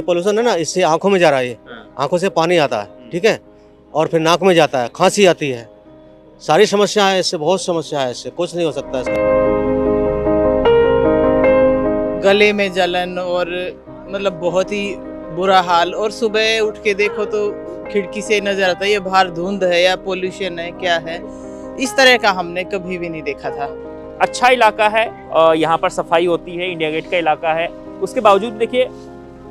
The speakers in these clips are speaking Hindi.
पोल्यूशन है ना, इससे आंखों में जा रहा है, ये आंखों से पानी आता है, ठीक है, और फिर नाक में जाता है, खांसी आती है, सारी समस्या है इससे, बहुत समस्या है इससे, कुछ नहीं हो सकता इसका। गले में जलन और मतलब बहुत ही बुरा हाल। और सुबह उठ के देखो तो खिड़की से नजर आता है ये बाहर धुंध है या पोल्यूशन है, क्या है, इस तरह का हमने कभी भी नहीं देखा था। अच्छा इलाका है, यहाँ पर सफाई होती है, इंडिया गेट का इलाका है, उसके बावजूद देखिए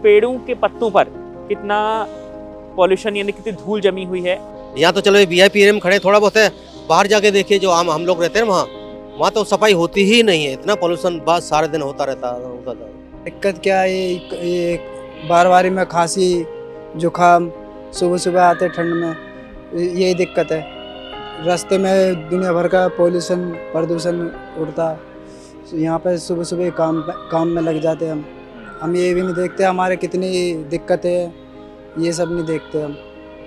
पेड़ों के पत्तों पर कितना पॉल्यूशन यानी कितनी धूल जमी हुई है। यहाँ तो चलो VIP एरिया में खड़े थोड़ा बहुत है, बाहर जाके देखिए जो हम लोग रहते हैं वहाँ तो सफाई होती ही नहीं है, इतना पोल्यूशन बस सारे दिन होता रहता है। दिक्कत क्या है, ये बार बारी में खांसी जुकाम, सुबह सुबह आते ठंड में, यही दिक्कत है। रास्ते में दुनिया भर का पोल्यूशन प्रदूषण उड़ता, यहाँ पे सुबह सुबह काम में लग जाते हैं हम ये भी नहीं देखते हमारे कितनी दिक्कतें है, ये सब नहीं देखते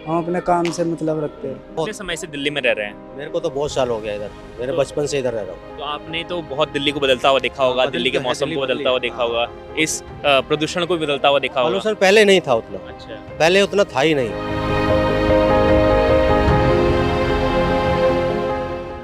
हम अपने काम से मतलब रखते हैं। कितने समय से दिल्ली में रह रहे हैं? मेरे को तो बहुत साल हो गया इधर, मेरे बचपन से इधर रह रहा हूँ। तो आपने तो बहुत दिल्ली को बदलता हुआ देखा होगा, दिल्ली के मौसम को बदलता हुआ देखा होगा, इस प्रदूषण को भी बदलता हुआ देखा होगा। पोल्यूशन पहले नहीं था उतना, अच्छा, पहले उतना था ही नहीं।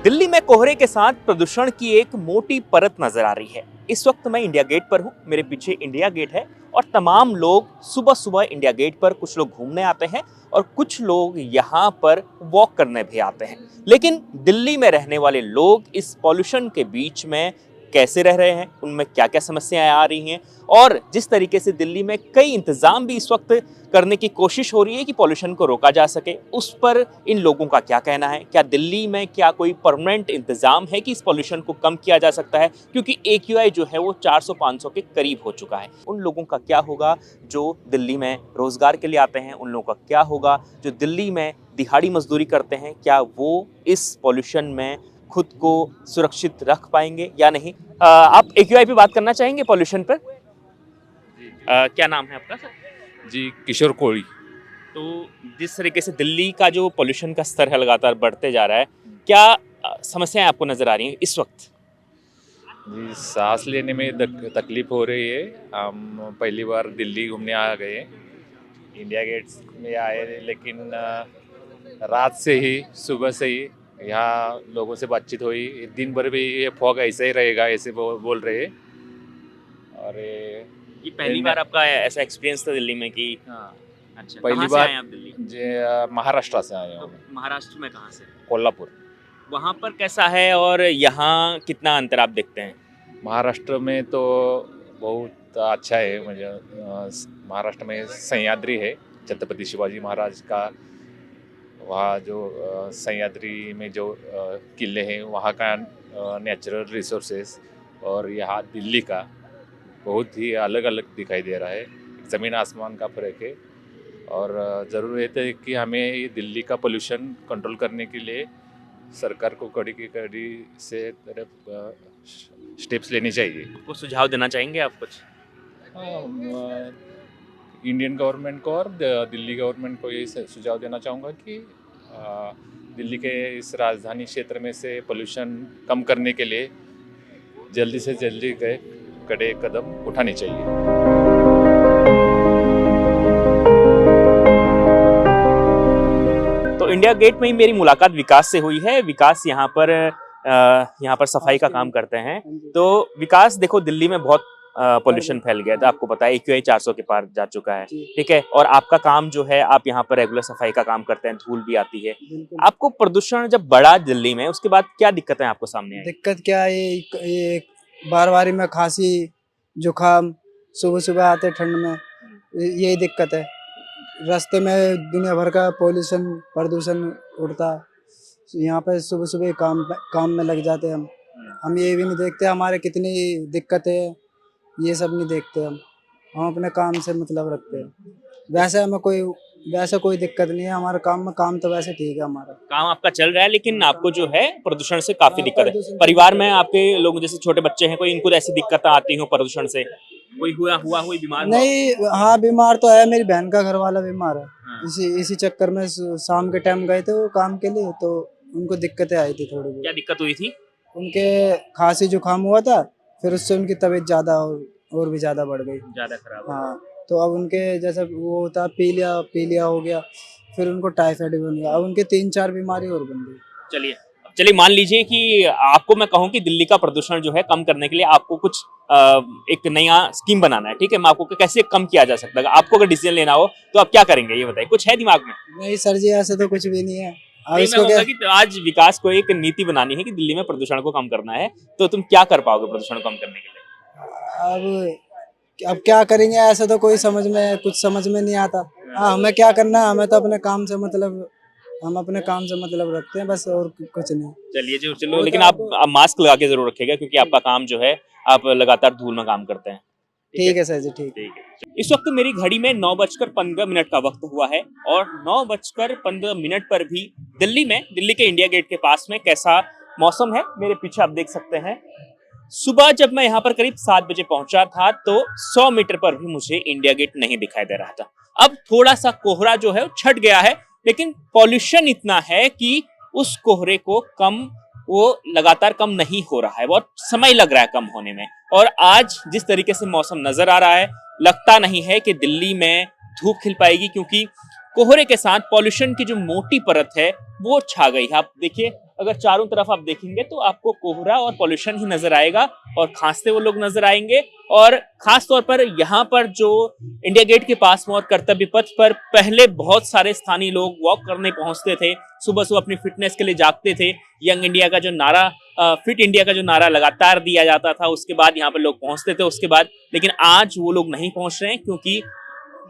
दिल्ली में कोहरे के साथ प्रदूषण की एक मोटी परत नजर आ रही है। इस वक्त मैं इंडिया गेट पर हूँ, मेरे पीछे इंडिया गेट है और तमाम लोग सुबह सुबह इंडिया गेट पर, कुछ लोग घूमने आते हैं और कुछ लोग यहाँ पर वॉक करने भी आते हैं। लेकिन दिल्ली में रहने वाले लोग इस पॉल्यूशन के बीच में कैसे रह रहे हैं, उनमें क्या क्या समस्याएं आ रही हैं और जिस तरीके से दिल्ली में कई इंतजाम भी इस वक्त करने की कोशिश हो रही है कि पॉल्यूशन को रोका जा सके, उस पर इन लोगों का क्या कहना है। क्या दिल्ली में क्या कोई परमानेंट इंतजाम है कि इस पॉल्यूशन को कम किया जा सकता है, क्योंकि AQI जो है वो 400-500 के करीब हो चुका है। उन लोगों का क्या होगा जो दिल्ली में रोजगार के लिए आते हैं, उन लोगों का क्या होगा जो दिल्ली में दिहाड़ी मजदूरी करते हैं, क्या वो इस पॉल्यूशन में खुद को सुरक्षित रख पाएंगे या नहीं। आप AQI पे बात करना चाहेंगे पॉल्यूशन पर? क्या नाम है आपका? जी, किशोर कोड़ी। तो जिस तरीके से दिल्ली का जो पॉल्यूशन का स्तर है लगातार बढ़ते जा रहा है, क्या समस्याएं आपको नजर आ रही हैं इस वक्त? जी, सांस लेने में तकलीफ हो रही है। हम पहली बार दिल्ली घूमने आ गए, इंडिया गेट में आए, लेकिन रात से ही, सुबह से ही यहाँ लोगों से बातचीत हुई। दिन भर भी ये फॉग ऐसे ही रहेगा, ऐसे बोल रहे हैं। और ये पहली बार आपका ऐसा एक्सपीरियंस था दिल्ली में कि? हाँ, अच्छा, पहली कहाँ से बार आए आप दिल्ली? महाराष्ट्र से आए तो हैं। महाराष्ट्र में कहाँ से? कोल्हापुर। वहाँ पर कैसा है और यहाँ कितना अंतर आप देखते हैं? महाराष्ट्र में तो बहुत अच्छा है, मुझे महाराष्ट्र में सह्याद्री है, छत्रपति शिवाजी महाराज का, वहाँ जो सह्याद्री में जो किले हैं, वहाँ का नेचुरल रिसोर्सेस और यहाँ दिल्ली का बहुत ही अलग अलग दिखाई दे रहा है। ज़मीन आसमान का फ़र्क है और ज़रूरत है कि हमें ये दिल्ली का पोल्यूशन कंट्रोल करने के लिए सरकार को कड़ी की कड़ी से तरफ स्टेप्स लेने चाहिए। आपको सुझाव देना चाहेंगे आप कुछ? इंडियन गवर्नमेंट को और दिल्ली गवर्नमेंट को यही सुझाव देना चाहूँगा कि दिल्ली के इस राजधानी क्षेत्र में से पोल्यूशन कम करने के लिए जल्दी से जल्दी कड़े कदम उठाने चाहिए। तो इंडिया गेट में ही मेरी मुलाकात विकास से हुई है। विकास यहाँ पर सफाई का काम करते हैं। तो विकास, देखो दिल्ली में बहुत पोल्यूशन फैल गया था, आपको पता है AQI 400 के पार जा चुका है, ठीक है, और आपका काम जो है, आप यहाँ पर रेगुलर सफाई का काम करते हैं, धूल भी आती है। आपको प्रदूषण जब बढ़ा दिल्ली में, उसके बाद क्या दिक्कतें आपको सामने आई? दिक्कत क्या है, ये बार बारी में खांसी जुकाम, सुबह सुबह आते ठंड में, यही दिक्कत है। रास्ते में दुनिया भर का पोल्यूशन प्रदूषण उड़ता, यहाँ पे सुबह सुबह काम में लग जाते हैं हम ये भी नहीं देखते हमारे कितनी दिक्कतें है, ये सब नहीं देखते हम अपने काम से मतलब रखते हैं। वैसे हमें कोई दिक्कत नहीं है, हमारे काम तो वैसे ठीक है, हमारा काम आपका चल रहा है, लेकिन आपको जो है प्रदूषण से काफी दिक्कत है। परिवार में आपके लोग जैसे छोटे बच्चे हैं, कोई इनको ऐसी दिक्कत आती हो प्रदूषण से? कोई हुआ बीमार नहीं? हाँ, बीमार तो है, मेरी बहन का घर वाला बीमार है। इसी चक्कर में शाम के टाइम गए थे वो काम के लिए, तो उनको दिक्कतें आई थी थोड़ी बहुत। क्या दिक्कत हुई थी? उनके खांसी जुकाम हुआ था, फिर उससे उनकी तबीयत ज्यादा और भी ज्यादा बढ़ गई, ज्यादा खराब? हाँ, तो अब उनके जैसे वो होता पीलिया हो गया, फिर उनको टाइफाइड भी बन गया, अब उनके 3-4 बीमारी और बन गई। चलिए चलिए मान लीजिए कि आपको मैं कहूं कि दिल्ली का प्रदूषण जो है कम करने के लिए आपको कुछ एक नया स्कीम बनाना है, ठीक है, मैं आपको कैसे कम किया जा सकता है, आपको अगर डिसीजन लेना हो तो आप क्या करेंगे ये बताइए, कुछ है दिमाग में? नहीं सर जी, ऐसे तो कुछ भी नहीं है। अब नहीं, मैं इसको कहूंगा क्या, कि तो आज विकास को एक नीति बनानी है कि दिल्ली में प्रदूषण को कम करना है, तो तुम क्या कर पाओगे प्रदूषण को कम करने के लिए? अब क्या करेंगे, ऐसे तो कोई कुछ समझ में नहीं आता। हाँ, हमें क्या करना है, हमें तो अपने काम से मतलब, हम अपने काम से मतलब रखते हैं बस, और कुछ नहीं। चलिए जो चलो, लेकिन आप मास्क लगा के जरूर रखिएगा क्योंकि आपका काम जो है आप लगातार धूल में काम करते हैं। ठीक है सर जी, ठीक। ठीक है। इस वक्त मेरी घड़ी में 9:15 का वक्त हुआ है और 9:15 पर भी दिल्ली के इंडिया गेट के पास में कैसा मौसम है मेरे पीछे आप देख सकते हैं। सुबह जब मैं यहाँ पर करीब 7 बजे पहुंचा था तो 100 मीटर पर भी मुझे इंडिया गेट नहीं दिखाई दे रहा था। अब थोड़ा सा कोहरा जो है वो छट गया है, लेकिन पॉल्यूशन इतना है कि उस कोहरे को वो लगातार कम नहीं हो रहा है, बहुत समय लग रहा है कम होने में। और आज जिस तरीके से मौसम नजर आ रहा है, लगता नहीं है कि दिल्ली में धूप खिल पाएगी क्योंकि कोहरे के साथ पॉल्यूशन की जो मोटी परत है वो छा गई है। आप देखिए, अगर चारों तरफ आप देखेंगे तो आपको कोहरा और पॉल्यूशन ही नजर आएगा और खांसते वो लोग नजर आएंगे। और खास तौर पर यहाँ पर जो इंडिया गेट के पास में और कर्तव्य पथ पर पहले बहुत सारे स्थानीय लोग वॉक करने पहुंचते थे, सुबह सुबह अपनी फिटनेस के लिए जागते थे। यंग इंडिया का जो नारा, फिट इंडिया का जो नारा लगातार दिया जाता था, उसके बाद यहाँ पर लोग पहुंचते थे उसके बाद। लेकिन आज वो लोग नहीं पहुंच रहे हैं क्योंकि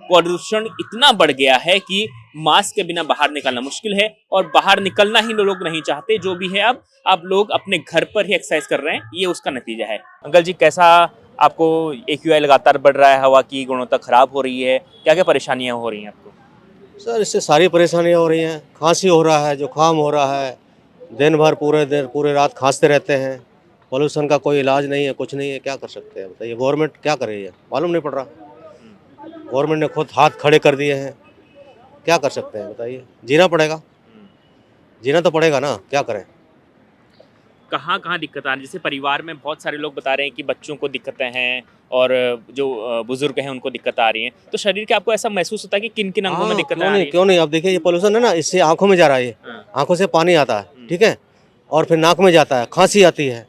प्रदूषण इतना बढ़ गया है कि मास्क के बिना बाहर निकलना मुश्किल है और बाहर निकलना ही लोग नहीं चाहते। जो भी है, अब आप लोग अपने घर पर ही एक्सरसाइज कर रहे हैं, ये उसका नतीजा है। अंकल जी, कैसा आपको AQI लगातार बढ़ रहा है, हवा की गुणवत्ता खराब हो रही है, क्या क्या परेशानियां हो रही हैं आपको? सर इससे सारी परेशानियाँ हो रही हैं। खांसी हो रहा है, जुकाम हो रहा है, दिन भर पूरे रात खांसते रहते हैं। पॉल्यूशन का कोई इलाज नहीं है, कुछ नहीं है, क्या कर सकते हैं बताइए। गवर्नमेंट क्या कर रही है मालूम नहीं पड़ रहा। गवर्नमेंट ने खुद हाथ खड़े कर दिए हैं, क्या कर सकते हैं बताइए। जीना पड़ेगा, जीना तो पड़ेगा ना, क्या करें। कहाँ कहाँ दिक्कत आ रही है? जैसे परिवार में बहुत सारे लोग बता रहे हैं कि बच्चों को दिक्कतें हैं और जो बुजुर्ग हैं उनको दिक्कत आ रही है, तो शरीर के आपको ऐसा महसूस होता है कि किन किन अंगों में दिक्कत आ रही है? क्यों नहीं, अब देखिए ये पॉल्यूशन है ना, इससे आंखों में जा रहा है, आंखों से पानी आता है, ठीक है, और फिर नाक में जाता है, खांसी आती है,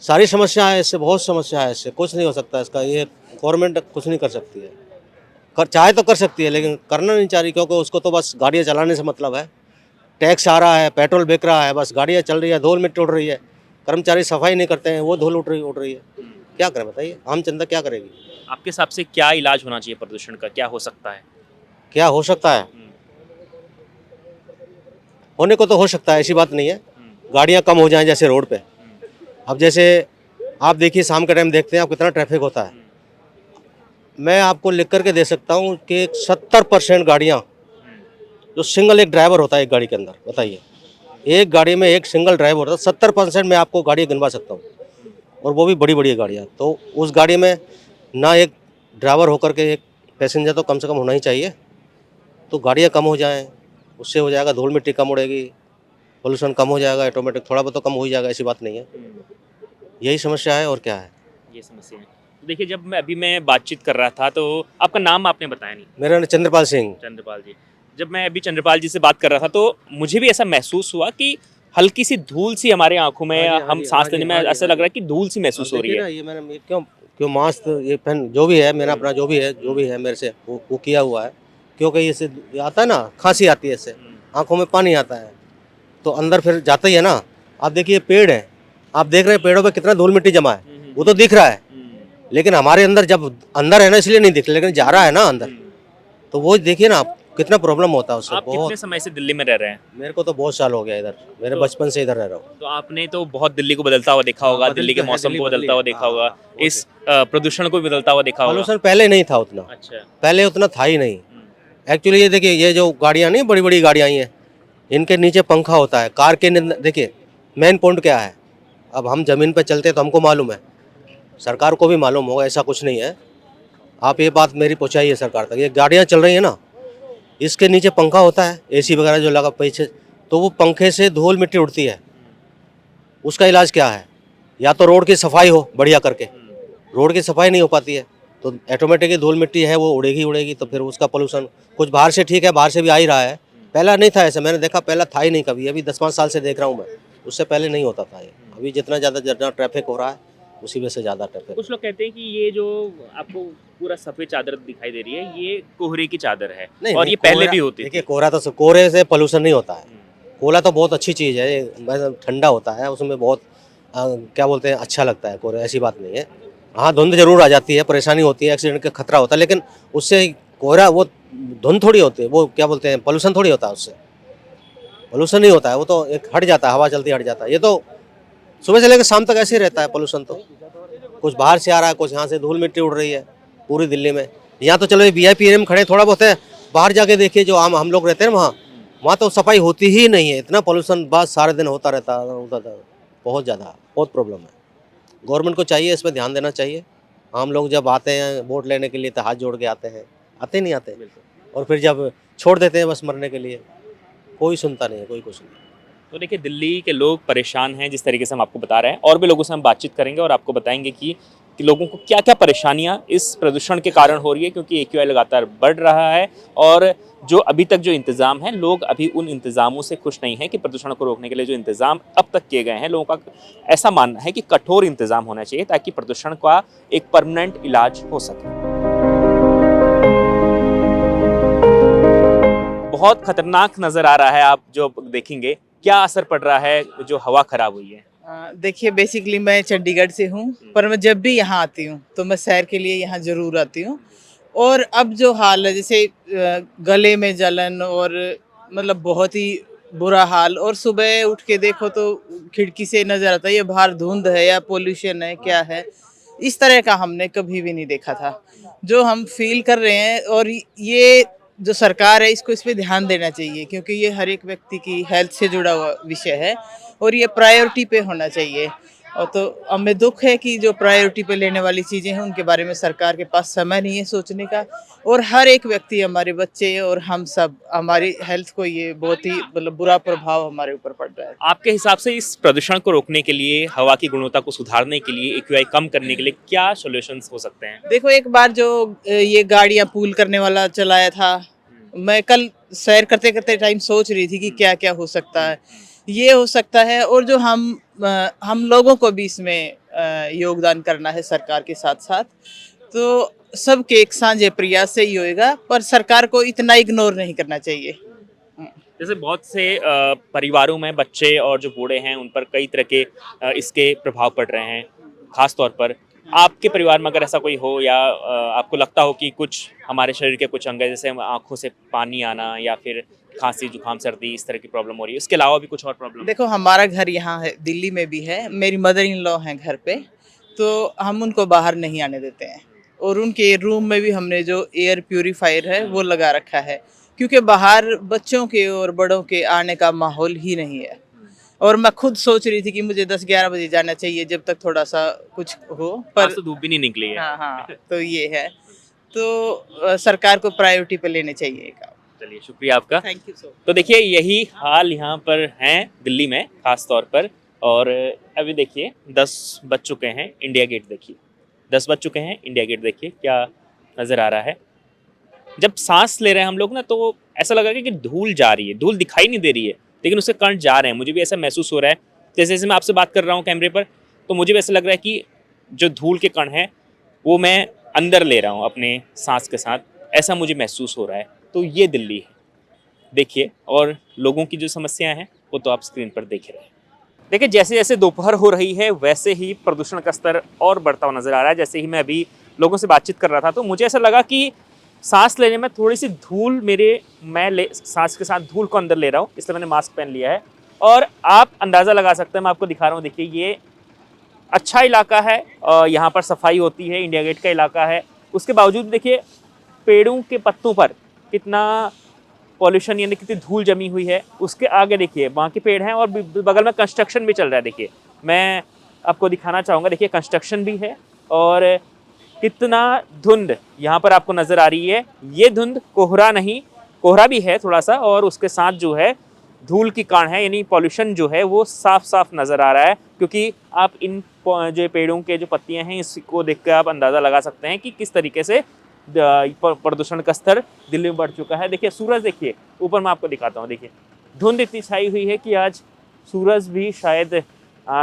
सारी समस्या है इससे, बहुत समस्या है इससे, कुछ नहीं हो सकता इसका। ये गवर्नमेंट कुछ नहीं कर सकती है, चाहे तो कर सकती है लेकिन करना नहीं चाह रही, क्योंकि उसको तो बस गाड़ियाँ चलाने से मतलब है। टैक्स आ रहा है, पेट्रोल बिक रहा है, बस गाड़ियाँ चल रही है, धूल मिट्टी उड़ रही है, कर्मचारी सफाई नहीं करते हैं, वो धूल उड़ रही है। क्या करें बताइए, आम जनता क्या करेगी। आपके हिसाब से क्या इलाज होना चाहिए प्रदूषण का, क्या हो सकता है? क्या हो सकता है, होने को तो हो सकता है, ऐसी बात नहीं है। गाड़ियाँ कम हो जाएं जैसे रोड पे। अब जैसे आप देखिए, शाम के टाइम देखते हैं आप कितना ट्रैफिक होता है। मैं आपको लिख करके दे सकता हूँ कि 70% गाड़ियाँ जो सिंगल एक ड्राइवर होता है एक गाड़ी के अंदर, बताइए, एक गाड़ी में एक सिंगल ड्राइवर होता है, 70% मैं आपको गाड़ी गिनवा सकता हूँ, और वो भी बड़ी बड़ी गाड़ियाँ। तो उस गाड़ी में ना एक ड्राइवर होकर के एक पैसेंजर तो कम से कम होना ही चाहिए। तो गाड़ियाँ कम हो जाएं, उससे हो जाएगा, धूल मिट्टी कम उड़ेगी, पोल्यूशन कम हो जाएगा, ऑटोमेटिक थोड़ा बहुत तो कम हो ही जाएगा, ऐसी बात नहीं है। यही समस्या है और क्या है। ये समस्या है। तो देखिए, जब मैं बातचीत कर रहा था तो आपका नाम आपने बताया नहीं। मेरा नाम चंद्रपाल सिंह। चंद्रपाल जी, जब मैं अभी चंद्रपाल जी से बात कर रहा था तो मुझे भी ऐसा महसूस हुआ कि हल्की सी धूल सी हमारे आंखों में, हम सांस लेने में ऐसा लग रहा है कि धूल सी महसूस हो रही है। ये मैंने क्यों मास्क, ये पेन जो भी है, मैंने अपना जो भी है मेरे से वो किया हुआ है, क्योंकि इससे आता है ना, खांसी आती है, इससे आंखों में पानी आता है, तो अंदर फिर जाता ही है ना। आप देखिए पेड़ है, आप देख रहे हैं पेड़ों पे कितना धूल मिट्टी जमा है, वो तो दिख रहा है, लेकिन हमारे अंदर जब अंदर है ना इसलिए नहीं दिख, लेकिन जा रहा है ना अंदर, तो वो देखिए ना आप, कितना प्रॉब्लम होता है उससे। आप कितने समय से दिल्ली में रह रहे हैं? मेरे को तो बहुत साल हो गया इधर, मेरे बचपन से इधर रह रहा हूँ। तो आपने तो बहुत दिल्ली को बदलता हुआ देखा होगा, दिल्ली के मौसम को बदलता हुआ देखा होगा, इस प्रदूषण को भी बदलता हुआ देखा होगा। पॉल्यूशन पहले नहीं था उतना, अच्छा, पहले उतना था ही नहीं। एक्चुअली ये देखिए, ये जो गाड़ियाँ नहीं, बड़ी बड़ी गाड़ियाँ हैं, इनके नीचे पंखा होता है कार के। देखिए मेन पॉइंट क्या है, अब हम ज़मीन पर चलते तो हमको मालूम है, सरकार को भी मालूम होगा, ऐसा कुछ नहीं है। आप ये बात मेरी पहुँचाइए सरकार तक। ये गाड़ियाँ चल रही हैं ना, इसके नीचे पंखा होता है, AC वगैरह जो लगा पीछे, तो वो पंखे से धूल मिट्टी उड़ती है। उसका इलाज क्या है, या तो रोड की सफाई हो बढ़िया करके, रोड की सफाई नहीं हो पाती है, तो ऑटोमेटिकली धूल मिट्टी है वो उड़ेगी उड़ेगी, तो फिर उसका पोल्यूशन कुछ बाहर से ठीक है, बाहर से भी आ ही रहा है। पहला नहीं था ऐसा, मैंने देखा पहला था ही नहीं कभी, अभी 10-5 साल से देख रहा हूँ मैं, उससे पहले नहीं होता था ये। अभी जितना ट्रैफिक हो रहा है उसी वजह से ज़्यादा ट्रैफिक। कुछ लोग कहते हैं कि ये जो आपको पूरा सफेद चादर दिखाई दे रही है ये कोहरे की चादर है, नहीं और नहीं, ये पहले कोहरा- भी होती देखिए थी। कोहरे से पोल्यूशन नहीं होता है। कोहरा तो बहुत अच्छी चीज़ है, ये ठंडा होता है, उसमें बहुत क्या बोलते हैं, अच्छा लगता है कोहरा, ऐसी बात नहीं है। हाँ, धुंध जरूर आ जाती है, परेशानी होती है, एक्सीडेंट का खतरा होता है, लेकिन उससे कोहरा वो धुंध थोड़ी होती है, वो क्या बोलते हैं, पोल्यूशन थोड़ी होता है, उससे पोल्यूशन नहीं होता है, वो तो एक हट जाता है, हवा चलती हट जाता है। ये तो सुबह से लेकर शाम तक ऐसे ही रहता है पोल्यूशन, तो कुछ बाहर से आ रहा है, कुछ यहाँ से धूल मिट्टी उड़ रही है पूरी दिल्ली में। यहाँ तो चलो VIP एरिया में खड़े थोड़ा बहुत है, बाहर जाके देखिए जो हम लोग रहते हैं ना, वहाँ तो सफाई होती ही नहीं है, इतना पोल्यूशन बस सारे दिन होता रहता है, बहुत ज़्यादा, बहुत प्रॉब्लम है। गवर्नमेंट को चाहिए इस पर ध्यान देना चाहिए। हम लोग जब आते हैं वोट लेने के लिए तो हाथ जोड़ के आते हैं, आते नहीं आते, और फिर जब छोड़ देते हैं बस मरने के लिए, कोई सुनता नहीं है, कोई कुछ नहीं। तो देखिए दिल्ली के लोग परेशान हैं जिस तरीके से हम आपको बता रहे हैं, और भी लोगों से हम बातचीत करेंगे और आपको बताएंगे कि लोगों को क्या क्या परेशानियां इस प्रदूषण के कारण हो रही है, क्योंकि AQI लगातार बढ़ रहा है और जो अभी तक जो इंतज़ाम है, लोग अभी उन इंतज़ामों से खुश नहीं हैं कि प्रदूषण को रोकने के लिए जो इंतज़ाम अब तक किए गए हैं, लोगों का ऐसा मानना है कि कठोर इंतज़ाम होना चाहिए ताकि प्रदूषण का एक परमानेंट इलाज हो सके। बहुत खतरनाक नज़र आ रहा है, आप जो देखेंगे क्या असर पड़ रहा है जो हवा खराब हुई है। देखिए बेसिकली मैं चंडीगढ़ से हूँ, पर मैं जब भी यहाँ आती हूँ तो मैं सैर के लिए यहाँ ज़रूर आती हूँ। और अब जो हाल है, जैसे गले में जलन और मतलब बहुत ही बुरा हाल, और सुबह उठ के देखो तो खिड़की से नज़र आता है ये बाहर धुंध है या पोल्यूशन है क्या है, इस तरह का हमने कभी भी नहीं देखा था जो हम फील कर रहे हैं। और ये जो सरकार है इसको इस पे ध्यान देना चाहिए, क्योंकि ये हर एक व्यक्ति की हेल्थ से जुड़ा हुआ विषय है और ये प्रायोरिटी पे होना चाहिए। और तो हमें दुख है कि जो प्रायोरिटी पे लेने वाली चीज़ें हैं उनके बारे में सरकार के पास समय नहीं है सोचने का, और हर एक व्यक्ति, हमारे बच्चे और हम सब, हमारी हेल्थ को ये बहुत ही मतलब बुरा प्रभाव हमारे ऊपर पड़ रहा है। आपके हिसाब से इस प्रदूषण को रोकने के लिए, हवा की गुणवत्ता को सुधारने के लिए, AQI कम करने के लिए क्या सॉल्यूशंस हो सकते हैं? देखो, एक बार जो ये गाड़ियां पूल करने वाला चलाया था, मैं कल सैर करते करते टाइम सोच रही थी कि क्या क्या हो सकता है, ये हो सकता है। और जो हम लोगों को भी इसमें योगदान करना है सरकार के साथ साथ, तो सबके एक साझे प्रयास से ही होएगा, पर सरकार को इतना इग्नोर नहीं करना चाहिए। जैसे बहुत से परिवारों में बच्चे और जो बूढ़े हैं उन पर कई तरह के इसके प्रभाव पड़ रहे हैं। खास तौर पर आपके परिवार में अगर ऐसा कोई हो, या आपको लगता हो कि कुछ हमारे शरीर के कुछ अंग जैसे आंखों से पानी आना या फिर खांसी जुकाम सर्दी इस तरह की प्रॉब्लम हो रही है, इसके अलावा भी कुछ और प्रॉब्लम? देखो, हमारा घर यहाँ है, दिल्ली में भी है, मेरी मदर इन लॉ हैं घर पे, तो हम उनको बाहर नहीं आने देते हैं। और उनके रूम में भी हमने जो एयर प्यूरीफायर है वो लगा रखा है, क्योंकि बाहर बच्चों के और बड़ों के आने का माहौल ही नहीं है। और मैं खुद सोच रही थी कि मुझे 10-11 बजे जाना चाहिए जब तक थोड़ा सा कुछ हो, आज पर तो धूप भी नहीं निकली है। हाँ, तो ये है, तो सरकार को प्रायोरिटी पे लेने चाहिए काम। चलिए, शुक्रिया आपका। Thank you so much. तो देखिए यही हाल यहाँ पर हैं दिल्ली में खास तौर पर, और अभी देखिए 10 बज चुके हैं, इंडिया गेट देखिए, 10 बज चुके हैं, इंडिया गेट देखिए क्या नज़र आ रहा है। जब सांस ले रहे हैं हम लोग ना, तो ऐसा लग रहा है कि धूल जा रही है, धूल दिखाई नहीं दे रही है लेकिन उसके कण जा रहे हैं। मुझे भी ऐसा महसूस हो रहा है, जैसे जैसे मैं आपसे बात कर रहा हूँ कैमरे पर, तो मुझे भी ऐसा लग रहा है कि जो धूल के कण हैं वो मैं अंदर ले रहा हूँ अपने सांस के साथ, ऐसा मुझे महसूस हो रहा है। तो ये दिल्ली है देखिए, और लोगों की जो समस्याएं हैं वो तो आप स्क्रीन पर देख रहे हैं। देखिए जैसे जैसे दोपहर हो रही है वैसे ही प्रदूषण का स्तर और बढ़ता हुआ नज़र आ रहा है। जैसे ही मैं अभी लोगों से बातचीत कर रहा था तो मुझे ऐसा लगा कि सांस लेने में थोड़ी सी धूल सांस के साथ धूल को अंदर ले रहा हूँ, इसलिए मैंने मास्क पहन लिया है। और आप अंदाज़ा लगा सकते हैं, मैं आपको दिखा रहा हूँ, देखिए ये अच्छा इलाका है, यहाँ पर सफाई होती है, इंडिया गेट का इलाका है, उसके बावजूद देखिए पेड़ों के पत्तों पर कितना पॉल्यूशन यानी कितनी धूल जमी हुई है। उसके आगे देखिए वहाँ के पेड़ हैं और बगल में कंस्ट्रक्शन भी चल रहा है। देखिए मैं आपको दिखाना चाहूँगा, देखिए कंस्ट्रक्शन भी है और कितना धुंध यहाँ पर आपको नज़र आ रही है। ये धुंध कोहरा नहीं, कोहरा भी है थोड़ा सा, और उसके साथ जो है धूल की कारण है, यानी पॉल्यूशन जो है वो साफ साफ नज़र आ रहा है, क्योंकि आप इन जो पेड़ों के जो पत्तियां हैं इसको देखकर आप अंदाज़ा लगा सकते हैं कि किस तरीके से प्रदूषण का स्तर दिल्ली में बढ़ चुका है। देखिए सूरज, देखिए ऊपर मैं आपको दिखाता हूँ, देखिए धुंध इतनी छाई हुई है कि आज सूरज भी शायद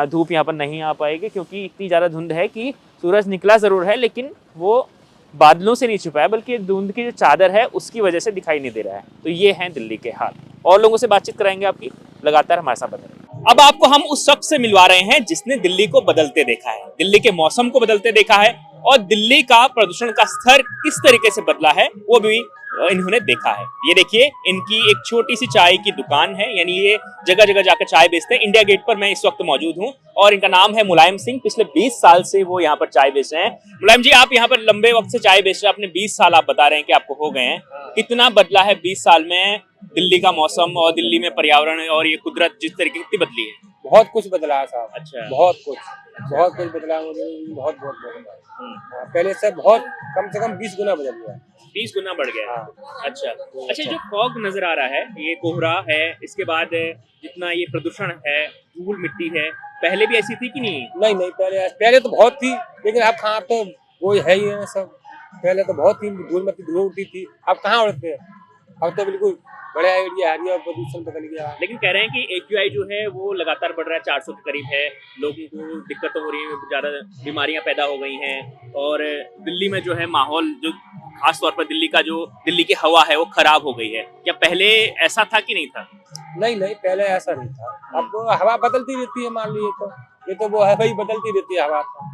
धूप यहाँ पर नहीं आ पाएगी, क्योंकि इतनी ज़्यादा धुंध है कि सूरज निकला ज़रूर है लेकिन वो बादलों से नहीं छुपा है, बल्कि धुंध की जो चादर है उसकी वजह से दिखाई नहीं दे रहा है। तो ये हैं दिल्ली के हाल। और लोगों से बातचीत कराएंगे आपकी, लगातार हमारे साथ बने रहिए। अब आपको हम उस शख्स से मिलवा रहे हैं जिसने दिल्ली को बदलते देखा है, दिल्ली के मौसम को बदलते देखा है और दिल्ली का प्रदूषण का स्तर किस तरीके से बदला है वो भी इन्होंने देखा है। ये देखिए इनकी एक छोटी सी चाय की दुकान है, यानी ये जगह जगह जाकर चाय बेचते हैं। इंडिया गेट पर मैं इस वक्त मौजूद हूँ और इनका नाम है मुलायम सिंह। पिछले 20 साल से वो यहाँ पर चाय बेच रहे हैं। मुलायम जी, आप यहाँ पर लंबे वक्त से चाय बेच रहे हैं, अपने 20 साल आप बता रहे हैं कि आपको हो गए हैं। कितना बदला है 20 साल में दिल्ली का मौसम और दिल्ली में पर्यावरण और ये कुदरत जिस तरीके की बदली है? बहुत कुछ बदला है साहब। अच्छा, बहुत कुछ बदला है, मुझे बहुत बदला है। हाँ, पहले से बहुत कम से कम 20 गुना बदल गया है। 20 गुना बढ़ गया है। हाँ। अच्छा, जो फॉग नजर आ रहा है, ये कोहरा है, इसके बाद जितना ये प्रदूषण है, धूल मिट्टी है, पहले भी ऐसी थी कि नहीं? नहीं, पहले तो बहुत थी, लेकिन अब कहाँ, अब तो वो है ही है सब। पहले तो बहुत थी, धूल मिट्टी धूल उड़ती थी, अब कहाँ उड़ते हैं। अब तो बिल्कुल बड़ा एरिया आ रही है, प्रदूषण बदल गया। लेकिन कह रहे हैं कि AQI जो है वो लगातार बढ़ रहा है, 400 के करीब है, लोगों को दिक्कतें हो रही है, ज़्यादा बीमारियां पैदा हो गई हैं और दिल्ली में जो है माहौल, जो खास तौर पर दिल्ली की हवा है वो खराब हो गई है। क्या पहले ऐसा था कि नहीं था? नहीं, पहले ऐसा नहीं था। अब तो हवा बदलती रहती है, मान लीजिए ये तो वो है भाई, बदलती रहती है हवा तो,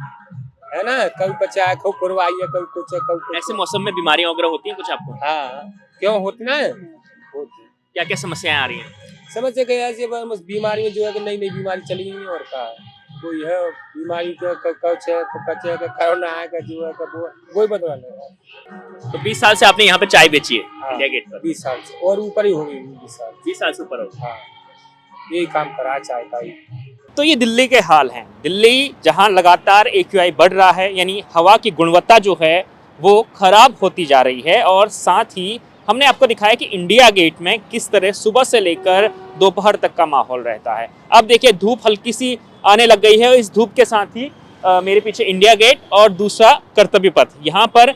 है ना। कभी बच्चा है, खूब पुरवाई है, कभी कुछ। ऐसे मौसम में बीमारियां वगैरह होती हैं कुछ आपको? हाँ, क्यों होती ना, होती। क्या क्या समस्याएं आ रही हैं? समझ गए ऐसे बस बीमारी में जो है कि नई बीमारी चली गई और का कोई है बीमारी का कच्चे का कोरोना है का जो है का वो बदला है। तो 20 साल से आपने यहाँ पे चाय बेची है? हाँ, इंडिया गेट पर 20 साल से और ऊपर ही हो गई। 20 साल से ऊपर हो। हाँ, यही काम करा चाय का ही। तो ये दिल्ली के हाल हैं। दिल्ली जहाँ लगातार AQI बढ़ रहा है, यानी हवा की गुणवत्ता जो है वो खराब होती जा रही है, और साथ ही हमने आपको दिखाया कि इंडिया गेट में किस तरह सुबह से लेकर दोपहर तक का माहौल रहता है। अब देखिए धूप हल्की सी आने लग गई है, इस धूप के साथ ही मेरे पीछे इंडिया गेट और दूसरा कर्तव्य पथ, यहाँ पर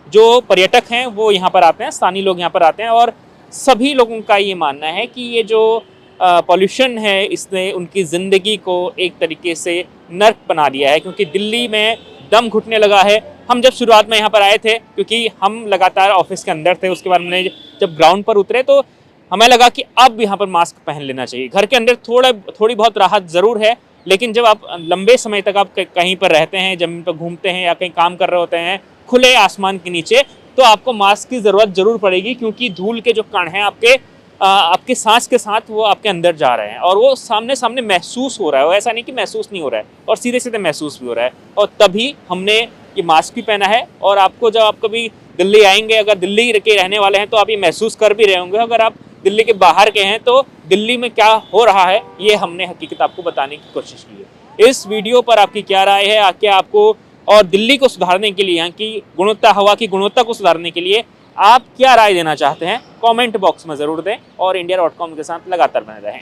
जो पर्यटक हैं वो यहाँ पर आते हैं, स्थानीय लोग यहाँ पर आते हैं, और सभी लोगों का ये मानना है कि ये जो पॉल्यूशन है इसने उनकी ज़िंदगी को एक तरीके से नर्क बना दिया है, क्योंकि दिल्ली में दम घुटने लगा है। हम जब शुरुआत में यहाँ पर आए थे, क्योंकि हम लगातार ऑफिस के अंदर थे, उसके बाद हमने जब ग्राउंड पर उतरे तो हमें लगा कि अब यहाँ पर मास्क पहन लेना चाहिए। घर के अंदर थोड़ी बहुत राहत ज़रूर है, लेकिन जब आप लंबे समय तक आप कहीं पर रहते हैं, ज़मीन पर घूमते हैं या कहीं काम कर रहे होते हैं खुले आसमान के नीचे, तो आपको मास्क की ज़रूरत ज़रूर पड़ेगी, क्योंकि धूल के जो कण हैं आपके सांस के साथ वो आपके अंदर जा रहे हैं और वो सामने महसूस हो रहा है। वो ऐसा नहीं कि महसूस नहीं हो रहा है, और सीधे सीधे महसूस भी हो रहा है। और तभी हमने ये मास्क भी पहना है। और आपको जब आप कभी दिल्ली आएंगे, अगर दिल्ली के रहने वाले हैं तो आप ये महसूस कर भी रहे होंगे। अगर आप दिल्ली के बाहर के हैं तो दिल्ली में क्या हो रहा है ये हमने हकीकत आपको बताने की कोशिश की है। इस वीडियो पर आपकी क्या राय है? क्या आपको और दिल्ली को सुधारने के लिए, यहाँ की गुणवत्ता, हवा की गुणवत्ता को सुधारने के लिए आप क्या राय देना चाहते हैं? कमेंट बॉक्स में ज़रूर दें और India.com के साथ लगातार बने रहें।